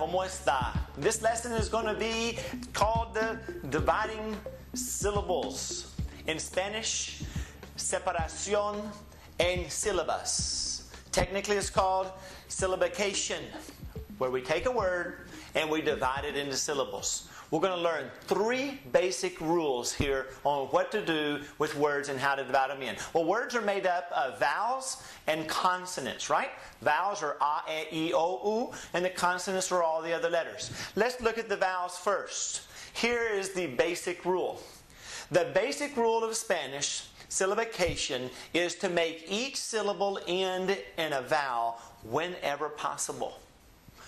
¿Cómo está? This lesson is going to be called the dividing syllables. In Spanish, separación en sílabas. Technically it's called syllabication, where we take a word and we divide it into syllables. We're going to learn 3 basic rules here on what to do with words and how to divide them in. Well, words are made up of vowels and consonants, right? Vowels are a, e, I, o, u, and the consonants are all the other letters. Let's look at the vowels first. Here is the basic rule. The basic rule of Spanish syllabication is to make each syllable end in a vowel whenever possible.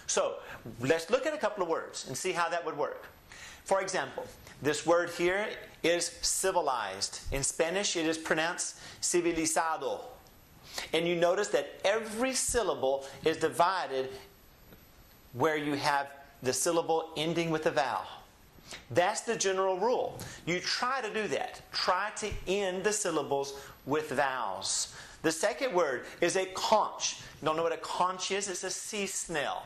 So, let's look at a couple of words and see how that would work. For example, this word here is civilized. In Spanish, it is pronounced civilizado. And you notice that every syllable is divided where you have the syllable ending with a vowel. That's the general rule. You try to do that. Try to end the syllables with vowels. The second word is a conch. You don't know what a conch is? It's a sea snail.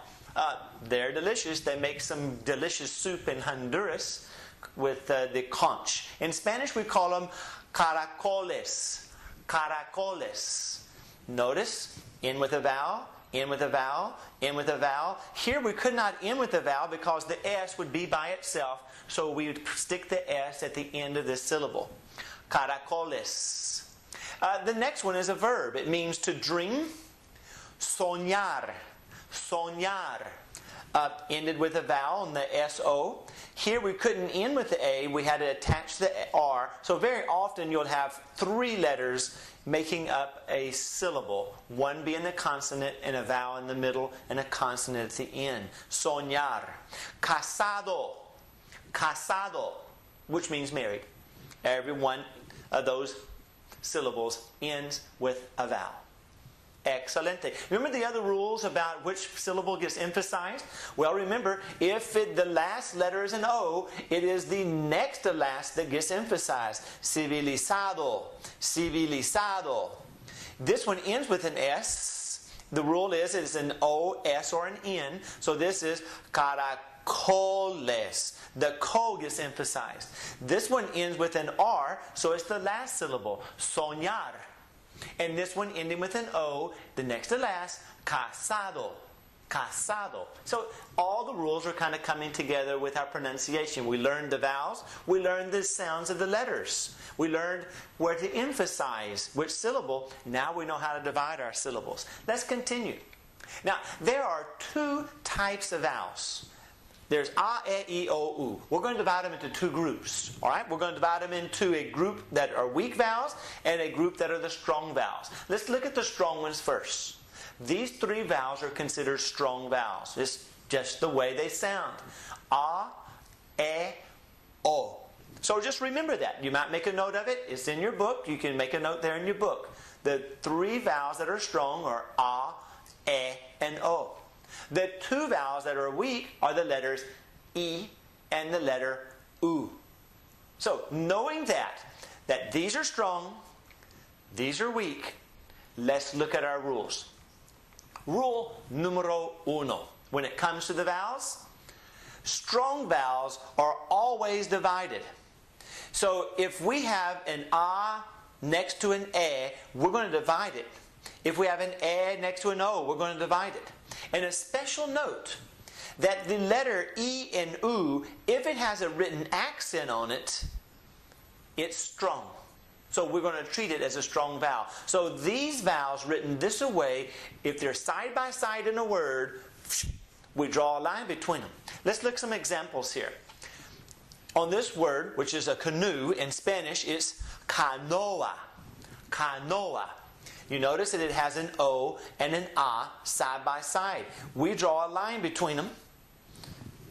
They're delicious. They make some delicious soup in Honduras with the conch. In Spanish, we call them caracoles. Caracoles. Notice, in with a vowel, in with a vowel, in with a vowel. Here we could not end with a vowel because the S would be by itself, so we would stick the S at the end of this syllable. Caracoles. The next one is a verb. It means to dream. Soñar. Soñar. Ended with a vowel and the S-O. Here we couldn't end with the A. We had to attach the R. So very often you'll have 3 letters making up a syllable. One being the consonant and a vowel in the middle and a consonant at the end. Soñar. Casado. Casado, which means married. Every one of those syllables ends with a vowel. Excelente. Remember the other rules about which syllable gets emphasized? Well, remember, if the last letter is an O, it is the next to last that gets emphasized. Civilizado. Civilizado. This one ends with an S. The rule is it's an O, S, or an N. So this is caracoles. The co gets emphasized. This one ends with an R, so it's the last syllable. Soñar. And this one ending with an O, the next to last, casado. Casado. So all the rules are kind of coming together with our pronunciation. We learned the vowels. We learned the sounds of the letters. We learned where to emphasize which syllable. Now we know how to divide our syllables. Let's continue. Now, there are 2 types of vowels. There's a, e, I, o, u. We're going to divide them into 2 groups. All right? We're going to divide them into a group that are weak vowels and a group that are the strong vowels. Let's look at the strong ones first. These 3 vowels are considered strong vowels. It's just the way they sound. A, e, o. So just remember that. You might make a note of it. It's in your book. You can make a note there in your book. The 3 vowels that are strong are a, e, and o. The 2 vowels that are weak are the letters E and the letter U. So, knowing that these are strong, these are weak, let's look at our rules. Rule numero 1. When it comes to the vowels, strong vowels are always divided. So, if we have an A next to an E, we're going to divide it. If we have an E next to an O, we're going to divide it. And a special note that the letter E and U, if it has a written accent on it, it's strong. So we're going to treat it as a strong vowel. So these vowels written this way, if they're side by side in a word, we draw a line between them. Let's look at some examples here. On this word, which is a canoe, in Spanish, it's canoa. Canoa. You notice that it has an O and an A side by side. We draw a line between them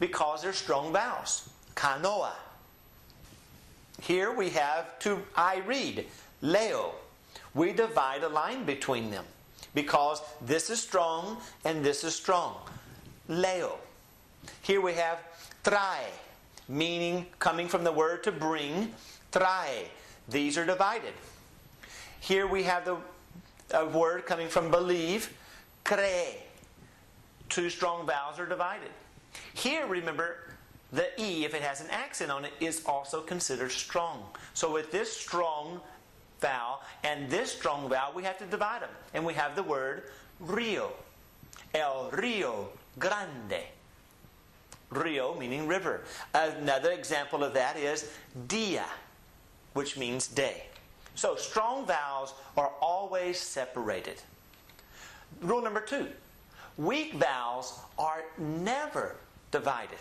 because they're strong vowels. Canoa. Here we have I read. Leo. We divide a line between them because this is strong and this is strong. Leo. Here we have trae, meaning coming from the word to bring. Trae. These are divided. Here we have a word coming from believe, cree. 2 strong vowels are divided. Here, remember, the E, if it has an accent on it, is also considered strong. So with this strong vowel and this strong vowel, we have to divide them. And we have the word rio. El Rio Grande. Rio meaning river. Another example of that is dia, which means day. So strong vowels are always separated. Rule number 2. Weak vowels are never divided.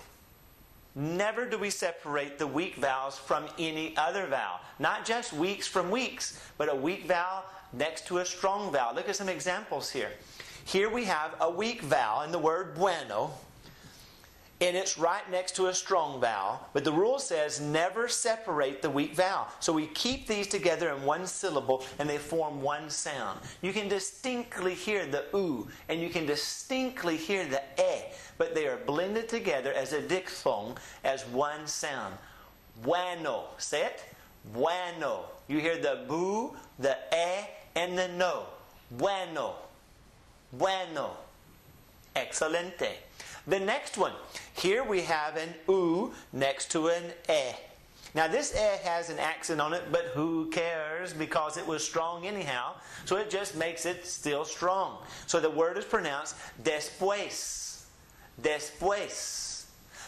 Never do we separate the weak vowels from any other vowel. Not just weaks from weaks, but a weak vowel next to a strong vowel. Look at some examples here. Here we have a weak vowel in the word bueno, and it's right next to a strong vowel. But the rule says never separate the weak vowel. So we keep these together in one syllable and they form one sound. You can distinctly hear the U and you can distinctly hear the E, but they are blended together as a diphthong as one sound. Bueno. Say it. Bueno. You hear the bu, the E, and the no. Bueno. Bueno. Excelente. The next one. Here we have an U next to an E. Now this E has an accent on it, but who cares because it was strong anyhow. So it just makes it still strong. So the word is pronounced después. Después.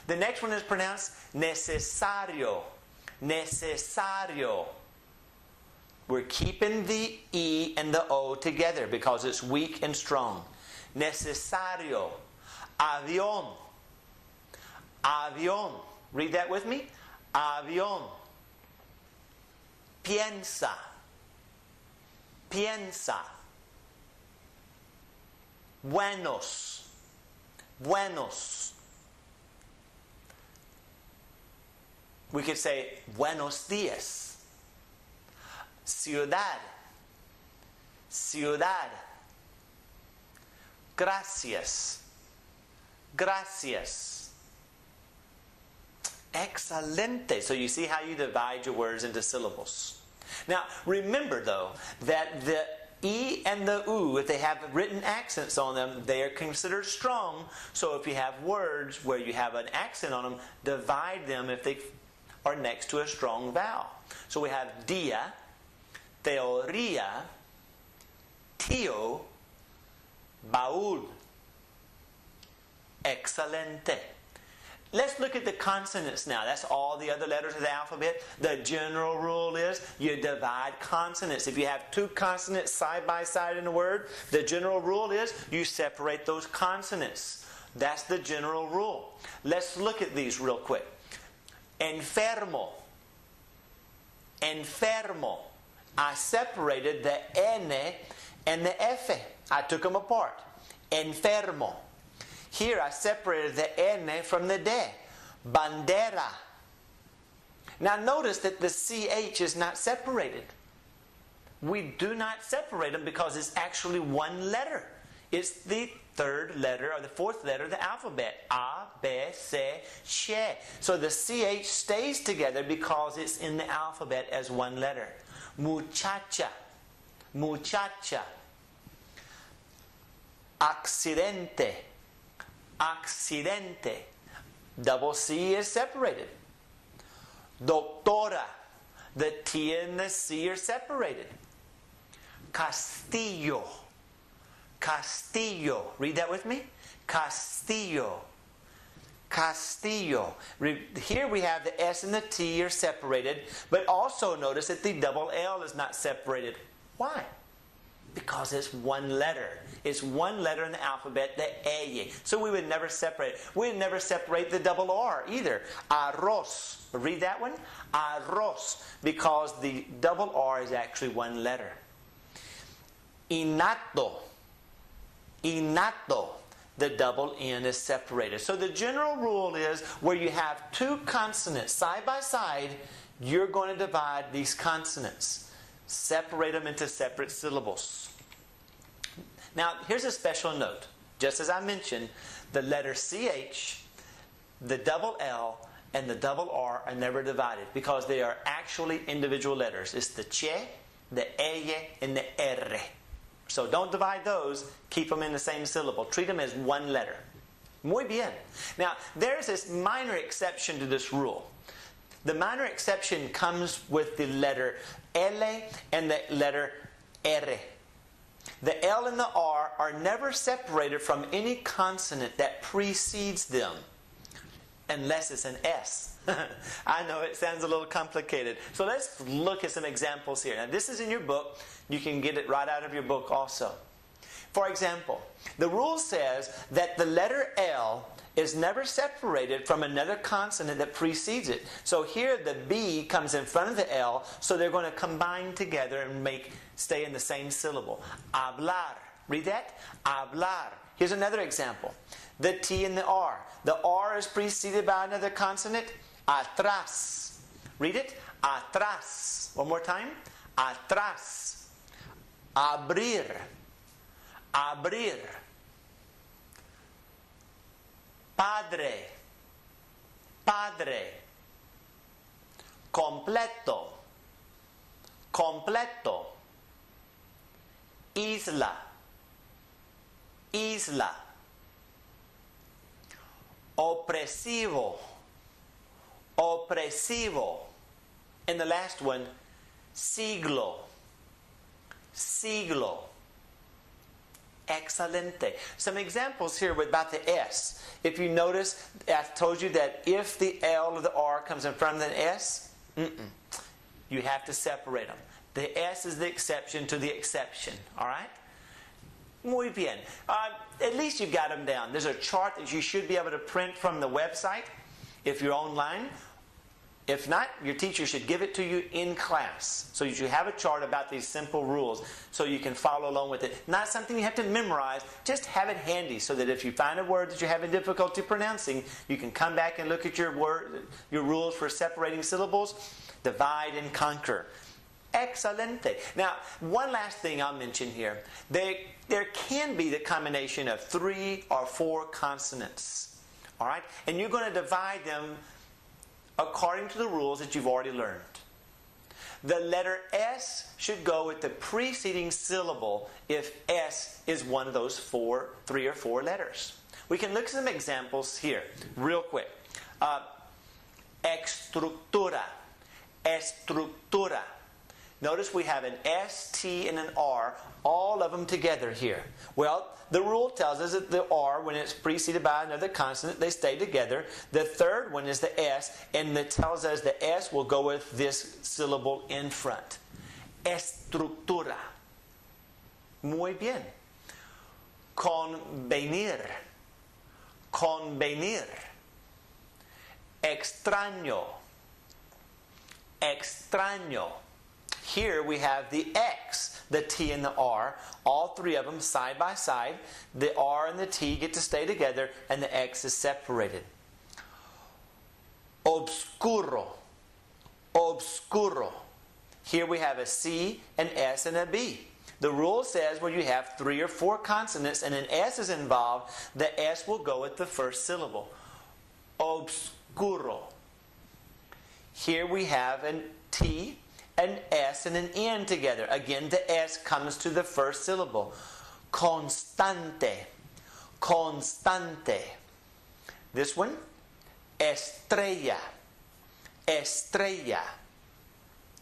The next one is pronounced necesario. Necesario. We're keeping the E and the O together because it's weak and strong. Necesario. Avión. Avión. Read that with me. Avión. Piensa. Piensa. Buenos. Buenos. We could say buenos días. Ciudad. Ciudad. Gracias. Gracias. Excelente. So you see how you divide your words into syllables. Now, remember though, that the E and the U, if they have written accents on them, they are considered strong. So if you have words where you have an accent on them, divide them if they are next to a strong vowel. So we have dia, teoría, tío, baúl. Excelente. Let's look at the consonants now. That's all the other letters of the alphabet. The general rule is you divide consonants. If you have two consonants side by side in a word, the general rule is you separate those consonants. That's the general rule. Let's look at these real quick. Enfermo. Enfermo. I separated the N and the F. I took them apart. Enfermo. Here I separated the N from the D. Bandera. Now notice that the CH is not separated. We do not separate them because it's actually one letter. It's the third letter or the fourth letter of the alphabet. A, B, C, Che. So the CH stays together because it's in the alphabet as one letter. Muchacha. Muchacha. Accidente. Accidente. Double C is separated. Doctora. The T and the C are separated. Castillo. Castillo. Read that with me. Castillo. Castillo. Here we have the S and the T are separated, but also notice that the double L is not separated. Why? Because it's one letter. It's one letter in the alphabet, the E. So we would never separate it. We would never separate the double R either. Arroz. Read that one. Arroz. Because the double R is actually one letter. Innato. Innato. The double N is separated. So the general rule is where you have two consonants side by side, you're going to divide these consonants. Separate them into separate syllables. Now, here's a special note. Just as I mentioned, the letter CH, the double L, and the double R are never divided because they are actually individual letters. It's the Che, the Eye, and the R. So don't divide those. Keep them in the same syllable. Treat them as one letter. Muy bien. Now, there's this minor exception to this rule. The minor exception comes with the letter L and the letter R. The L and the R are never separated from any consonant that precedes them, unless it's an S. I know it sounds a little complicated. So let's look at some examples here. Now, this is in your book. You can get it right out of your book also. For example, the rule says that the letter L is never separated from another consonant that precedes it. So here the B comes in front of the L, so they're going to combine together and stay in the same syllable. Hablar. Read that? Hablar. Here's another example. The T and the R. The R is preceded by another consonant. Atrás. Read it. Atrás. One more time. Atrás. Abrir. Abrir. Padre. Padre. Completo. Completo. Isla. Isla. Opresivo. Opresivo. And the last one, siglo. Siglo. Excelente. Some examples here about the S. If you notice, I told you that if the L or the R comes in front of the S, you have to separate them. The S is the exception to the exception. All right? Muy bien. At least you've got them down. There's a chart that you should be able to print from the website if you're online. If not, your teacher should give it to you in class. So you should have a chart about these simple rules so you can follow along with it. Not something you have to memorize. Just have it handy so that if you find a word that you're having difficulty pronouncing, you can come back and look at your rules for separating syllables. Divide and conquer. Excelente. Now, one last thing I'll mention here. There can be the combination of 3 or 4 consonants. All right? And you're going to divide them according to the rules that you've already learned. The letter S should go with the preceding syllable if S is one of those 3 or 4 letters. We can look at some examples here, real quick. Estructura. Estructura. Notice we have an S, T, and an R, all of them together here. Well, the rule tells us that the R, when it's preceded by another consonant, they stay together. The third one is the S, and it tells us the S will go with this syllable in front. Estructura. Muy bien. Convenir. Convenir. Extraño. Extraño. Here we have the X, the T and the R, all 3 of them side by side. The R and the T get to stay together and the X is separated. Obscuro. Obscuro. Here we have a C, an S, and a B. The rule says when you have 3 or 4 consonants and an S is involved, the S will go with the first syllable. Obscuro. Here we have a T, an S, and an N together. Again, the S comes to the first syllable. Constante. Constante. This one, estrella. Estrella.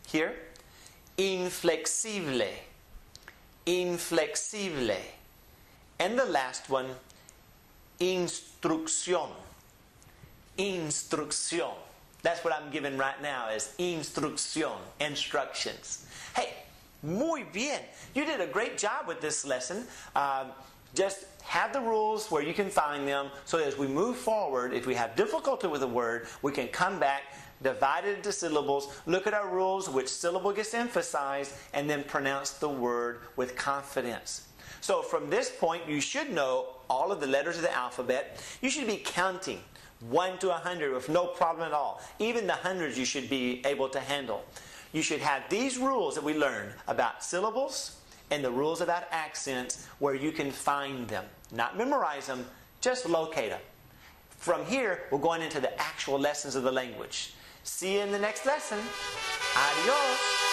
Here, inflexible. Inflexible. And the last one, instrucción. Instrucción. That's what I'm giving right now is instrucción, instructions. Hey, muy bien. You did a great job with this lesson. Just have the rules where you can find them so that as we move forward, if we have difficulty with a word, we can come back, divide it into syllables, look at our rules, which syllable gets emphasized, and then pronounce the word with confidence. So from this point, you should know all of the letters of the alphabet. You should be counting 1 to 100 with no problem at all. Even the hundreds you should be able to handle. You should have these rules that we learned about syllables and the rules about accents where you can find them. Not memorize them, just locate them. From here, we're going into the actual lessons of the language. See you in the next lesson. Adios.